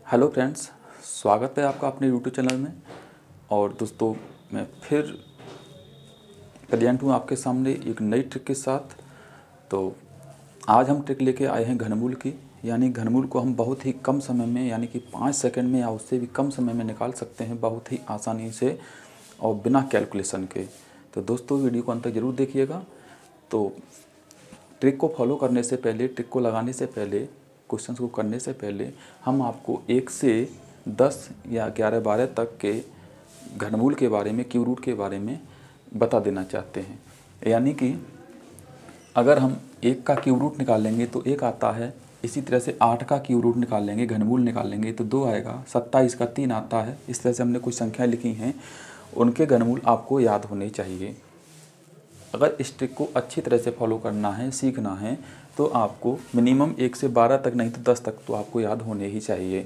Hello friends, स्वागत है आपका अपने यूट्यूब चैनल में। और दोस्तों, मैं फिर प्रेजेंट हूँ आपके सामने एक नई ट्रिक के साथ। तो आज हम ट्रिक लेके आए हैं घनमूल की, यानी घनमूल को हम बहुत ही कम समय में, यानी कि 5 सेकंड में या उससे भी कम समय में निकाल सकते हैं, बहुत ही आसानी से और बिना कैलकुलेशन के। तो दोस्तों, वीडियो को अंत तक ज़रूर देखिएगा। तो ट्रिक को फॉलो करने से पहले, ट्रिक को लगाने से पहले, क्वेश्चंस को करने से पहले हम आपको 1 से 10 या 11 12 तक के घनमूल के बारे में, क्यूब रूट के बारे में बता देना चाहते हैं। यानी कि अगर हम 1 का क्यूब रूट निकालेंगे तो 1 आता है, इसी तरह से 8 का क्यूब रूट निकालेंगे, घनमूल निकालेंगे तो 2 आएगा, 27 का 3 आता है। इस तरह से हमने कुछ संख्याएँ लिखी हैं, उनके घनमूल आपको याद होने चाहिए। अगर इस ट्रिक को अच्छी तरह से फॉलो करना है, सीखना है, तो आपको मिनिमम 1 से 12 तक, नहीं तो 10 तक तो आपको याद होने ही चाहिए।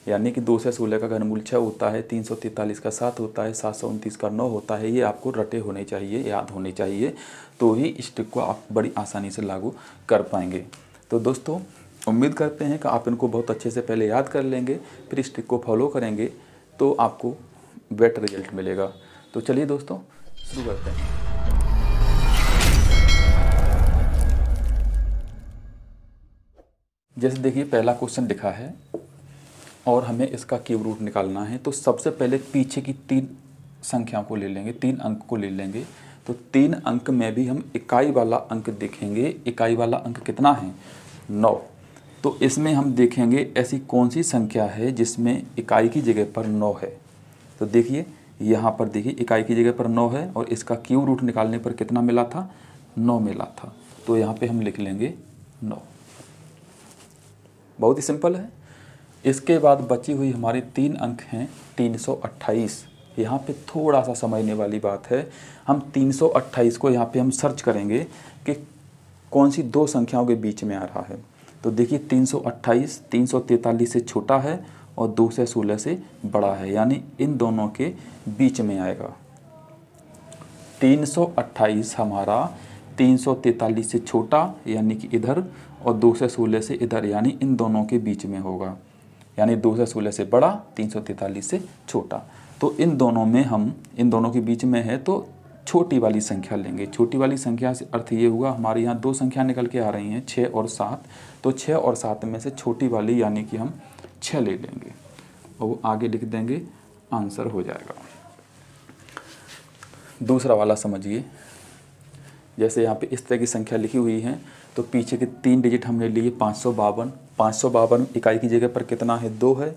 यानी कि 2 से 16 का घनमूल 6 होता है, 343 का 7 होता है, 729 का 9 होता है। ये आपको रटे होने चाहिए, याद होने चाहिए, तो ही इस ट्रिक को आप बड़ी आसानी से लागू कर पाएंगे। तो दोस्तों, उम्मीद करते हैं कि आप इनको बहुत अच्छे से पहले याद कर लेंगे, फिर इस ट्रिक को फॉलो करेंगे तो आपको बेटर रिजल्ट मिलेगा। तो चलिए दोस्तों, शुरू करते हैं। जैसे देखिए, पहला क्वेश्चन लिखा है और हमें इसका क्यूब रूट निकालना है। तो सबसे पहले पीछे की 3 संख्याओं को ले लेंगे, 3 अंक को ले लेंगे। तो 3 अंक में भी हम इकाई वाला अंक देखेंगे। इकाई वाला अंक कितना है? 9। तो इसमें हम देखेंगे ऐसी कौन सी संख्या है जिसमें इकाई की जगह पर 9 है। तो देखिए, यहाँ पर देखिए, इकाई की जगह पर 9 है और इसका क्यूब रूट निकालने पर कितना मिला था? 9 मिला था। तो यहाँ पे हम लिख लेंगे 9। बहुत ही सिंपल है। इसके बाद बची हुई हमारे 3 अंक हैं 328। यहाँ पे थोड़ा सा समझने वाली बात है। हम 328 को यहाँ पे हम सर्च करेंगे कि कौन सी 2 संख्याओं के बीच में आ रहा है। तो देखिए, 328 343 से छोटा है और 216 से बड़ा है, यानी इन दोनों के बीच में आएगा। 328 हमारा 343 से छोटा यानी कि इधर, और 216 से इधर, यानी इन दोनों के बीच में होगा। यानी 216 से बड़ा, 343 से छोटा। तो इन दोनों में हम, इन दोनों के बीच में है तो छोटी वाली संख्या लेंगे। छोटी वाली संख्या से अर्थ ये हुआ, हमारे यहाँ 2 संख्या निकल के आ रही हैं, 6 और 7। तो 6 और 7 में से छोटी वाली यानी कि हम 6 ले लेंगे और वो आगे लिख देंगे, आंसर हो जाएगा। दूसरा वाला समझिए। जैसे यहाँ पे इस तरह की संख्या लिखी हुई है, तो पीछे के 3 डिजिट हमने लिए 552। 552 इकाई की जगह पर कितना है? 2 है।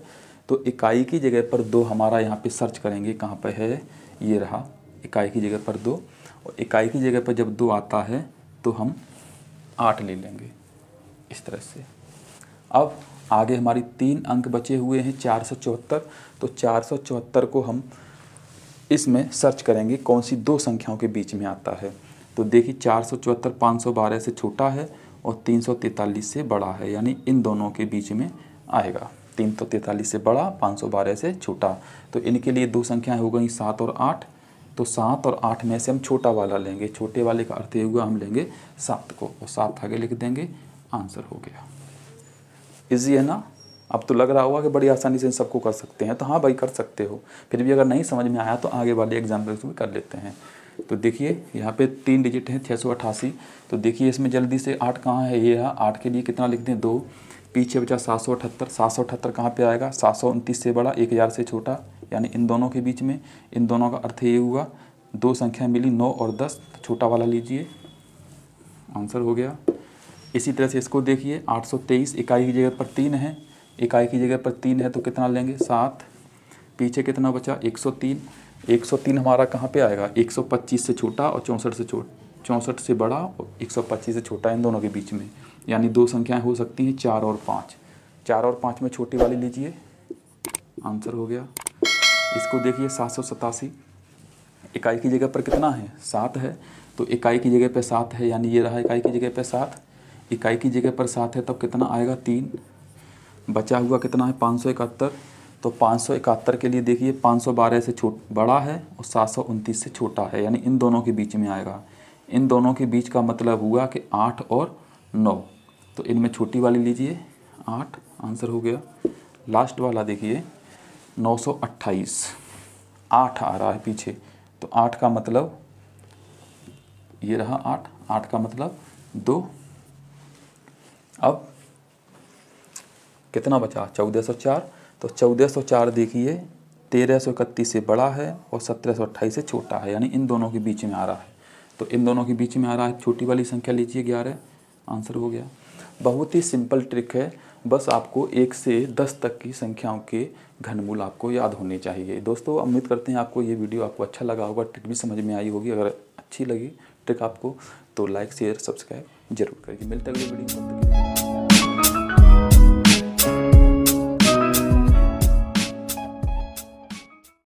तो इकाई की जगह पर 2 हमारा यहाँ पे सर्च करेंगे, कहाँ पे है? ये रहा, इकाई की जगह पर 2। और इकाई की जगह पर जब 2 आता है तो हम 8 ले लेंगे, इस तरह से। अब आगे हमारी 3 अंक बचे हुए हैं 474। तो 474 को हम इसमें सर्च करेंगे कौन सी 2 संख्याओं के बीच में आता है। तो देखिए, 474 512 से छोटा है और 343 से बड़ा है, यानी इन दोनों के बीच में आएगा। 343 से बड़ा, 512 से छोटा। तो इनके लिए 2 संख्याएं हो गई 7 और 8। तो 7 और 8 में से हम छोटा वाला लेंगे। छोटे वाले का अर्थ ये हुआ, हम लेंगे 7 को और 7 आगे लिख देंगे, आंसर हो गया। ईजी है ना? अब तो लग रहा होगा कि बड़ी आसानी से सबको कर सकते हैं। तो हाँ भाई, कर सकते हो। फिर भी अगर नहीं समझ में आया तो आगे वाले एग्जाम्पल्स में कर लेते हैं। तो देखिए, यहाँ पे 3 डिजिट हैं 688। तो देखिए, इसमें जल्दी से 8 कहाँ है? ये है। 8 के लिए कितना लिखते हैं? 2। पीछे बचा 778। 778 कहाँ पे आएगा? 729 से बड़ा, 1000 से छोटा, यानी इन दोनों के बीच में। इन दोनों का अर्थ ये हुआ, 2 संख्या मिली 9 और 10। तो छोटा वाला लीजिए, आंसर हो गया। इसी तरह से इसको देखिए, 823 इकाई की जगह पर 3 है। इकाई की जगह पर 3 है तो कितना लेंगे? 7। पीछे कितना बचा? 103। 103 हमारा कहाँ पे आएगा? 125 से छोटा और 64 से 64 से बड़ा और 125 से छोटा, इन दोनों के बीच में। यानी 2 संख्याएं हो सकती हैं 4 और 5। 4 और 5 में छोटी वाली लीजिए, आंसर हो गया। इसको देखिए, 787 इकाई की जगह पर कितना है? 7 है। तो इकाई की जगह पर 7 है, यानी ये रहा इकाई की जगह पर 7। इकाई की जगह पर 7 है, तब कितना आएगा? 3। बचा हुआ कितना है? 571। तो 571 के लिए देखिए, 512 से बड़ा है और 729 से छोटा है, यानी इन दोनों के बीच में आएगा। इन दोनों के बीच का मतलब हुआ कि 8 और 9। तो इनमें छोटी वाली लीजिए, 8, आंसर हो गया। लास्ट वाला देखिए 928, 8 आ रहा है पीछे, तो 8 का मतलब ये रहा 8, 8 का मतलब 2। अब कितना बचा 1404, तो 1404 देखिए 1331 से बड़ा है और 1728 से छोटा है, यानी इन दोनों के बीच में आ रहा है। तो इन दोनों के बीच में आ रहा है, छोटी वाली संख्या लीजिए 11, आंसर हो गया। बहुत ही सिंपल ट्रिक है, बस आपको 1 से 10 तक की संख्याओं के घनमूल आपको याद होने चाहिए। दोस्तों उम्मीद करते हैं आपको ये वीडियो आपको अच्छा लगा होगा, ट्रिक भी समझ में आई होगी। अगर अच्छी लगी ट्रिक आपको तो लाइक शेयर सब्सक्राइब जरूर करिए। मिलते हैं अगले वीडियो में।